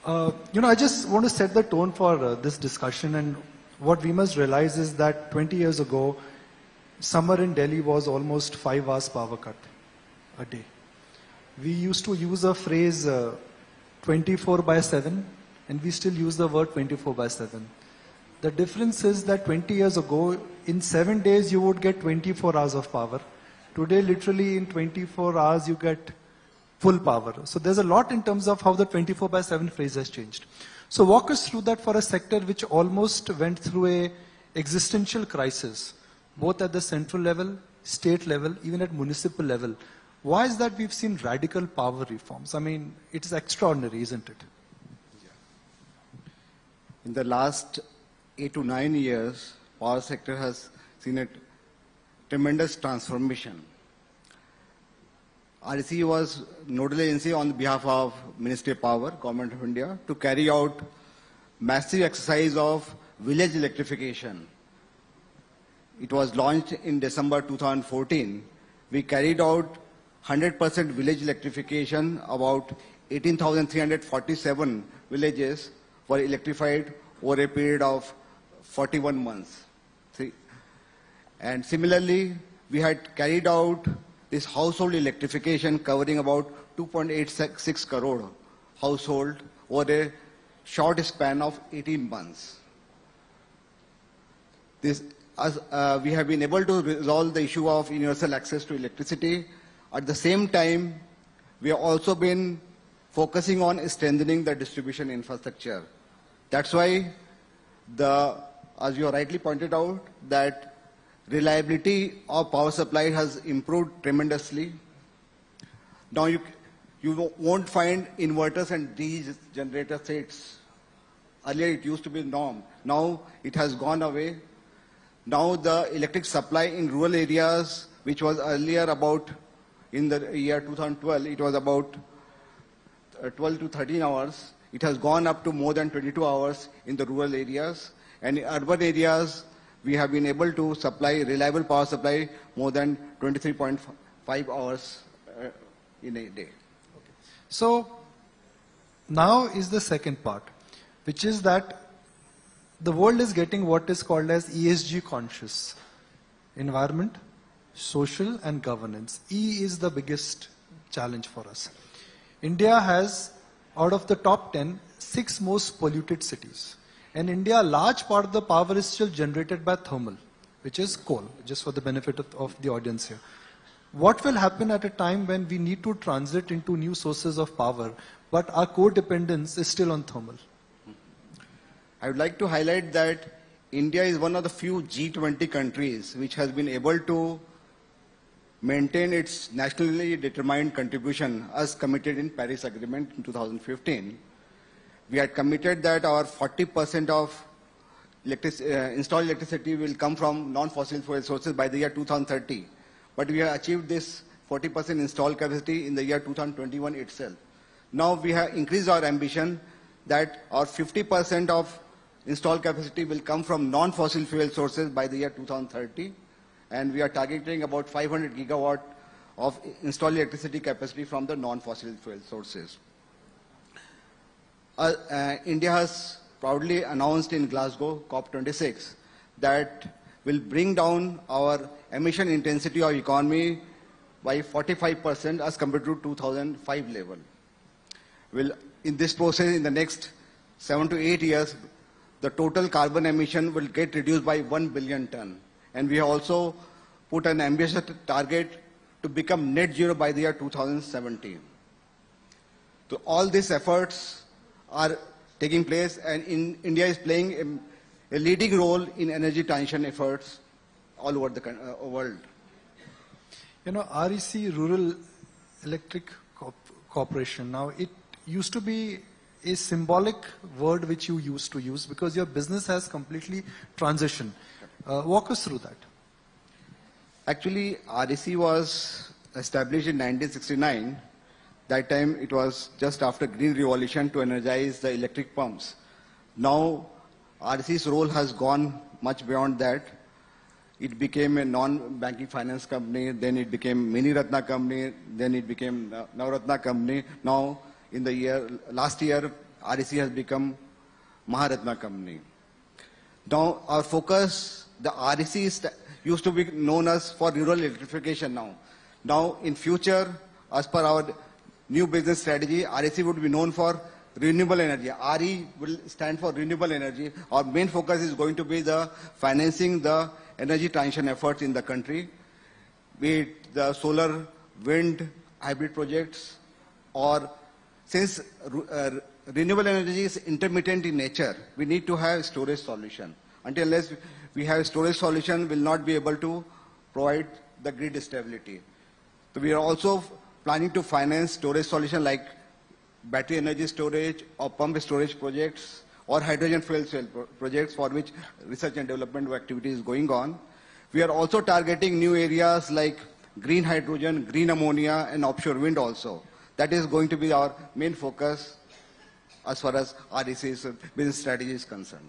I just want to set the tone for this discussion, and what we must realize is that 20 years ago, summer in Delhi was almost 5 hours power cut a day. We used to use a phrase 24 by 7, and we still use the word 24 by 7. The difference is that 20 years ago, in 7 days, you would get 24 hours of power. Today, literally in 24 hours, you get full power. So there's a lot in terms of how the 24 by 7 phrase has changed. So walk us through that for a sector which almost went through a existential crisis, both at the central level, state level, even at municipal level. Why is that we've seen radical power reforms? I mean, it is extraordinary, isn't it? In the last 8 to 9 years, power sector has seen a tremendous transformation. REC was nodal agency on behalf of Ministry of Power, Government of India, to carry out massive exercise of village electrification. It was launched in December 2014. We carried out 100% village electrification. About 18,347 villages were electrified over a period of 41 months. And similarly, we had carried out this household electrification covering about 2.86 crore household over a short span of 18 months. We have been able to resolve the issue of universal access to electricity. At the same time, we have also been focusing on strengthening the distribution infrastructure. That's why, as you rightly pointed out, that reliability of power supply has improved tremendously. Now you won't find inverters and DC generator sets. Earlier it used to be the norm. Now it has gone away. Now the electric supply in rural areas, which was earlier about, in the year 2012, it was about 12 to 13 hours. It has gone up to more than 22 hours in the rural areas. And in urban areas, we have been able to supply reliable power supply more than 23.5 hours in a day. Okay. So now is the second part, which is that the world is getting what is called as ESG conscious. Environment, social and governance. E is the biggest challenge for us. India has, out of the top 10, 6 most polluted cities. In India, a large part of the power is still generated by thermal, which is coal, just for the benefit of the audience here. What will happen at a time when we need to transit into new sources of power, but our core dependence is still on thermal? I would like to highlight that India is one of the few G20 countries which has been able to maintain its nationally determined contribution as committed in Paris Agreement in 2015. We had committed that our 40% of installed electricity will come from non-fossil fuel sources by the year 2030. But we have achieved this 40% installed capacity in the year 2021 itself. Now we have increased our ambition that our 50% of installed capacity will come from non-fossil fuel sources by the year 2030. And we are targeting about 500 gigawatt of installed electricity capacity from the non-fossil fuel sources. India has proudly announced in Glasgow, COP26, that will bring down our emission intensity of economy by 45% as compared to 2005 level. In this process, in the next 7 to 8 years, the total carbon emission will get reduced by 1 billion ton. And we have also put an ambitious target to become net zero by the year 2017. So all these efforts are taking place, and India is playing a leading role in energy transition efforts all over the world. REC, Rural Electric Corporation, now it used to be a symbolic word which you used to use because your business has completely transitioned. Walk us through that. Actually, REC was established in 1969. That time it was just after Green Revolution to energize the electric pumps. Now REC's role has gone much beyond that. It became a non-banking finance company, then it became Miniratna company, then it became Maharatna company. Now last year REC has become Maharatna company. Now our focus, the REC used to be known as for rural electrification now. Now in future, as per our new business strategy, REC would be known for renewable energy. RE will stand for renewable energy. Our main focus is going to be the financing the energy transition efforts in the country, be it the solar, wind, hybrid projects, or since renewable energy is intermittent in nature, we need to have storage solution. Unless we have storage solution, we will not be able to provide the grid stability. So we are also planning to finance storage solution like battery energy storage or pump storage projects or hydrogen fuel cell projects for which research and development activity is going on. We are also targeting new areas like green hydrogen, green ammonia, and offshore wind also. That is going to be our main focus as far as REC's business strategy is concerned.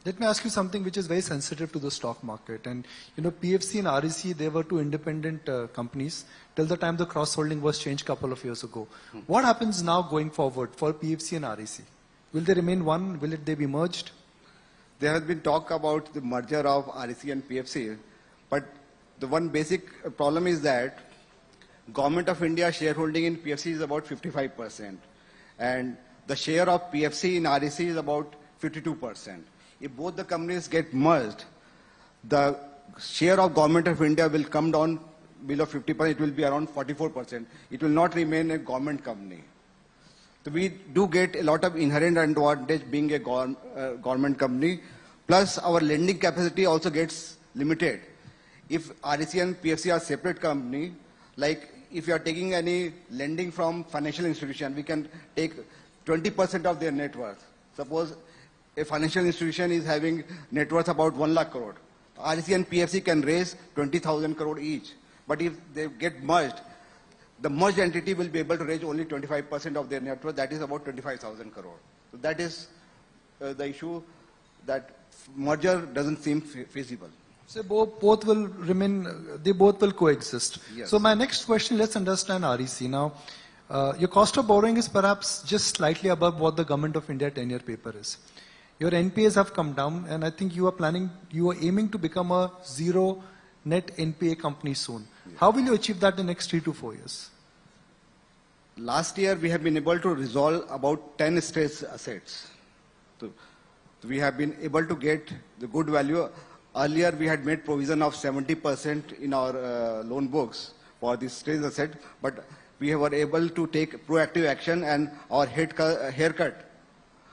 Let me ask you something which is very sensitive to the stock market. And PFC and REC, they were two independent companies till the time the cross-holding was changed a couple of years ago. What happens now going forward for PFC and REC? Will they remain one? Will they be merged? There has been talk about the merger of REC and PFC, but the one basic problem is that Government of India shareholding in PFC is about 55%, and the share of PFC in REC is about 52%. If both the companies get merged, the share of Government of India will come down below 50%, it will be around 44%. It will not remain a government company. So we do get a lot of inherent advantage being a government company, plus our lending capacity also gets limited. If REC and PFC are separate company, like if you are taking any lending from financial institution, we can take 20% of their net worth. Suppose a financial institution is having net worth about 1 lakh crore. REC and PFC can raise 20,000 crore each. But if they get merged, the merged entity will be able to raise only 25% of their net worth, that is about 25,000 crore. So that is the issue, that merger doesn't seem feasible. So both will remain, they both will coexist. Yes. So my next question, let's understand REC. Now, your cost of borrowing is perhaps just slightly above what the Government of India 10-year paper is. Your NPAs have come down, and I think you are aiming to become a zero net NPA company soon. Yes. How will you achieve that in the next 3 to 4 years? Last year, we have been able to resolve about 10 stressed assets. So we have been able to get the good value. Earlier, we had made provision of 70% in our loan books for this stressed asset, but we were able to take proactive action, and our haircut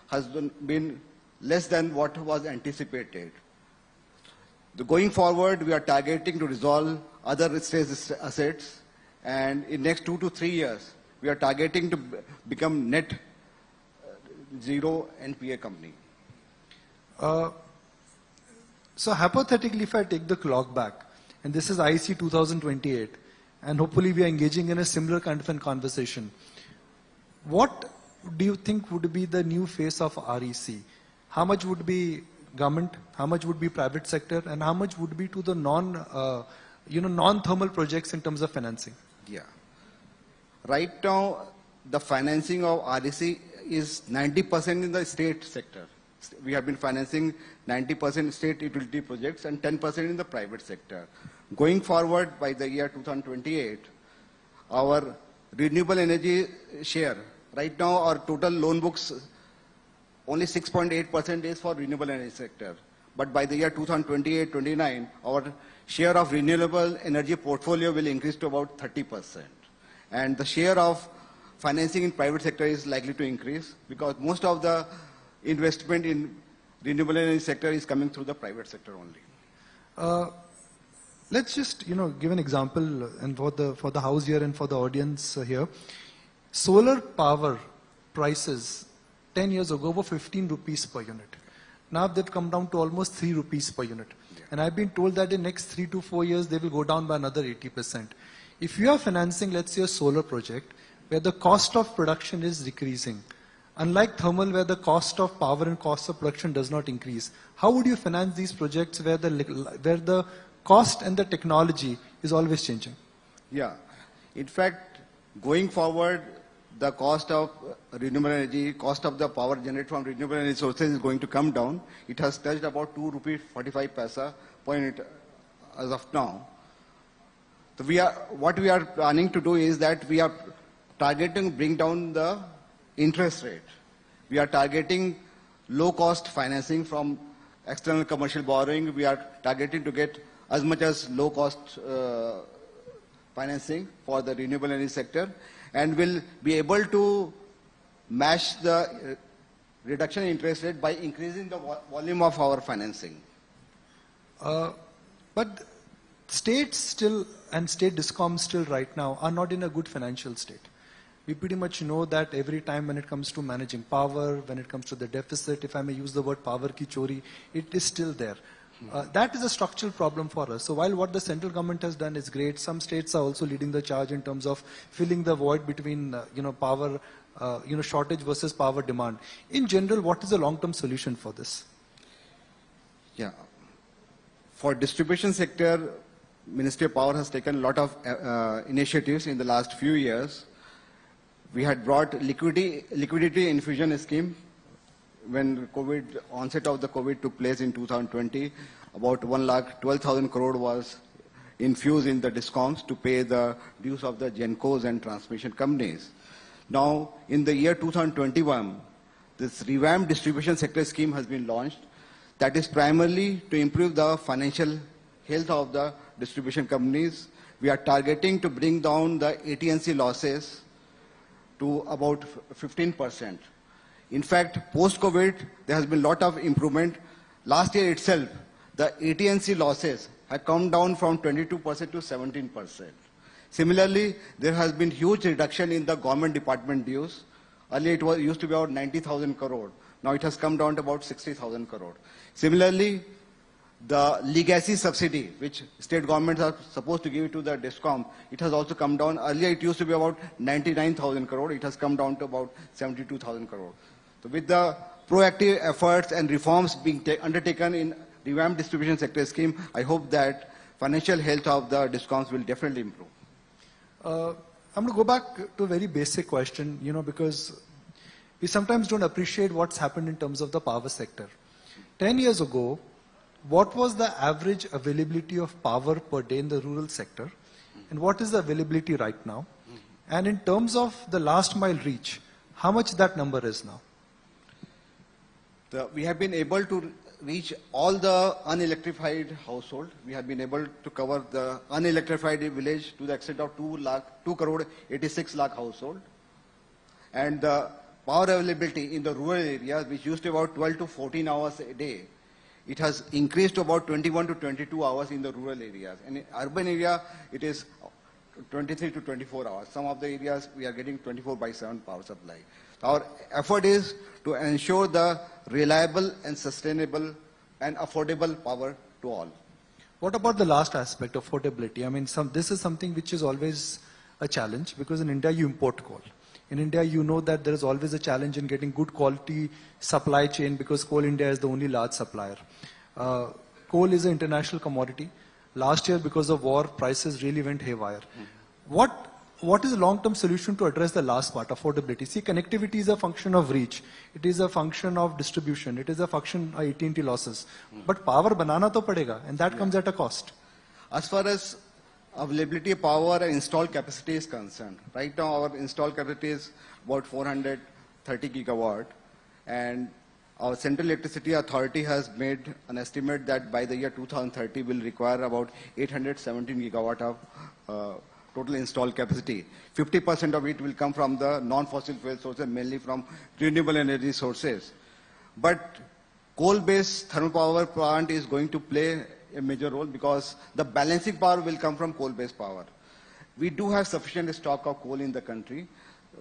has been less than what was anticipated. Going forward, we are targeting to resolve other stressed assets, and in next 2 to 3 years, we are targeting to become net zero NPA company. So hypothetically, if I take the clock back, and this is IC 2028, and hopefully we are engaging in a similar kind of a conversation, what do you think would be the new face of REC? How much would be government, how much would be private sector, and how much would be to the non-thermal projects in terms of financing? Yeah. Right now, the financing of REC is 90% in the state sector. We have been financing 90% state utility projects and 10% in the private sector. Going forward, by the year 2028, our renewable energy share, right now our total loan books, only 6.8% is for renewable energy sector. But by the year 2028-29, our share of renewable energy portfolio will increase to about 30%. And the share of financing in private sector is likely to increase because most of the investment in renewable energy sector is coming through the private sector only. Let's just give an example, and for the house here and for the audience here. Solar power prices 10 years ago were 15 rupees per unit. Now they've come down to almost 3 rupees per unit. Yeah. And I've been told that in the next 3 to 4 years they will go down by another 80%. If you are financing, let's say, a solar project where the cost of production is decreasing, unlike thermal where the cost of power and cost of production does not increase, how would you finance these projects where the cost and the technology is always changing? Yeah. In fact, going forward, the cost of renewable energy, cost of the power generated from renewable energy sources is going to come down. It has touched about 2 rupee 45 paisa point as of now. So what we are planning to do is that we are targeting bring down the interest rate. We are targeting low cost financing from external commercial borrowing. We are targeting to get as much as low cost financing for the renewable energy sector, and will be able to match the reduction in interest rate by increasing the volume of our financing. But states still and state discoms still right now are not in a good financial state. We pretty much know that every time when it comes to managing power, when it comes to the deficit, if I may use the word power ki chori, it is still there. That is a structural problem for us. So while what the central government has done is great, some states are also leading the charge in terms of filling the void between power shortage versus power demand. In general, what is the long-term solution for this? Yeah, for distribution sector, Ministry of Power has taken a lot of initiatives in the last few years. We had brought liquidity infusion scheme. When onset of the COVID took place in 2020, about 1,12,000 crore was infused in the discoms to pay the dues of the gencos and transmission companies. Now, in the year 2021, this revamped distribution sector scheme has been launched. That is primarily to improve the financial health of the distribution companies. We are targeting to bring down the AT&C losses to about 15%. In fact, post-COVID, there has been a lot of improvement. Last year itself, the AT&C losses have come down from 22% to 17%. Similarly, there has been huge reduction in the government department dues. Earlier, it used to be about 90,000 crore. Now it has come down to about 60,000 crore. Similarly, the legacy subsidy, which state governments are supposed to give to the DISCOM, it has also come down. Earlier, it used to be about 99,000 crore. It has come down to about 72,000 crore. So with the proactive efforts and reforms being undertaken in revamped distribution sector scheme, I hope that financial health of the DISCOMs will definitely improve. I'm going to go back to a very basic question, because we sometimes don't appreciate what's happened in terms of the power sector. 10 years ago, what was the average availability of power per day in the rural sector? And what is the availability right now? And in terms of the last mile reach, how much that number is now? We have been able to reach all the unelectrified household. We have been able to cover the unelectrified village to the extent of 2 crore 86 lakh household. And the power availability in the rural areas, which used to be about 12 to 14 hours a day, it has increased to about 21 to 22 hours in the rural areas. And in urban area, it is 23 to 24 hours. Some of the areas, we are getting 24/7 power supply. Our effort is to ensure the reliable and sustainable and affordable power to all. What about the last aspect, affordability? I mean, this is something which is always a challenge, because in India you import coal. In India, you know that there is always a challenge in getting good quality supply chain, because Coal India is the only large supplier. Coal is an international commodity. Last year, because of war, prices really went haywire. What is the long-term solution to address the last part, affordability? See, connectivity is a function of reach. It is a function of distribution. It is a function of AT&T losses. But power banana to padega, and that comes at a cost. As far as availability of power and installed capacity is concerned, right now our installed capacity is about 430 gigawatt, and our Central Electricity Authority has made an estimate that by the year 2030 will require about 817 gigawatt of total installed capacity. 50% of it will come from the non-fossil fuel sources, mainly from renewable energy sources. But coal-based thermal power plant is going to play a major role, because the balancing power will come from coal-based power. We do have sufficient stock of coal in the country.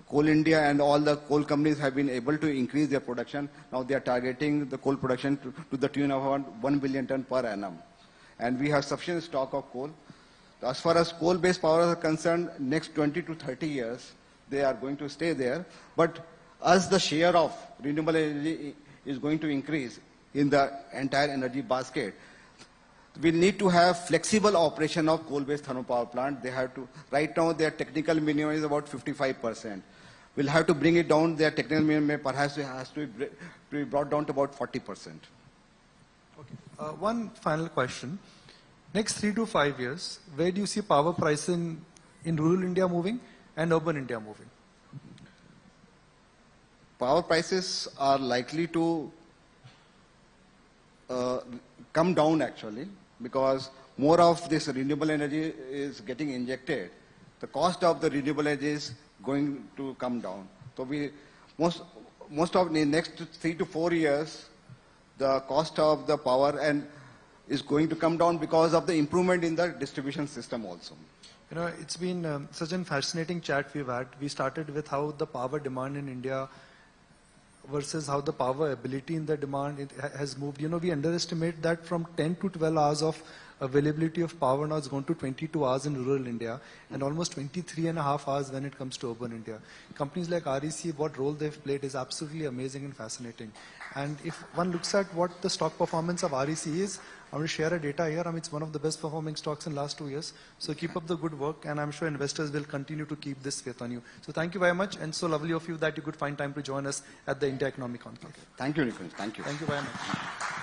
Coal India and all the coal companies have been able to increase their production. Now they are targeting the coal production to the tune of around 1 billion ton per annum. And we have sufficient stock of coal. As far as coal-based power is concerned, next 20 to 30 years, they are going to stay there. But as the share of renewable energy is going to increase in the entire energy basket, we need to have flexible operation of coal-based thermal power plant. They have to, right now their technical minimum is about 55%. we'll have to bring it down. Their technical minimum perhaps has to be brought down to about 40%. Okay. One final question. Next 3 to 5 years, where do you see power pricing in rural India moving and urban India moving? Power prices are likely to come down actually, because more of this renewable energy is getting injected. The cost of the renewable energy is going to come down. So most of the next 3 to 4 years, the cost of the power is going to come down because of the improvement in the distribution system also. You know, it's been such a fascinating chat we've had. We started with how the power demand in India versus how the power ability in the demand has moved. You know, we underestimate that from 10 to 12 hours of availability of power now it's gone to 22 hours in rural India and almost 23 and a half hours when it comes to urban India. Companies like REC, what role they've played is absolutely amazing and fascinating. And if one looks at what the stock performance of REC is, I want to share a data here. I mean, it's one of the best performing stocks in the last 2 years. So keep up the good work, and I'm sure investors will continue to keep this faith on you. So thank you very much, and so lovely of you that you could find time to join us at the India Economic Conclave. Thank you, Nikunj. Thank you. Thank you very much.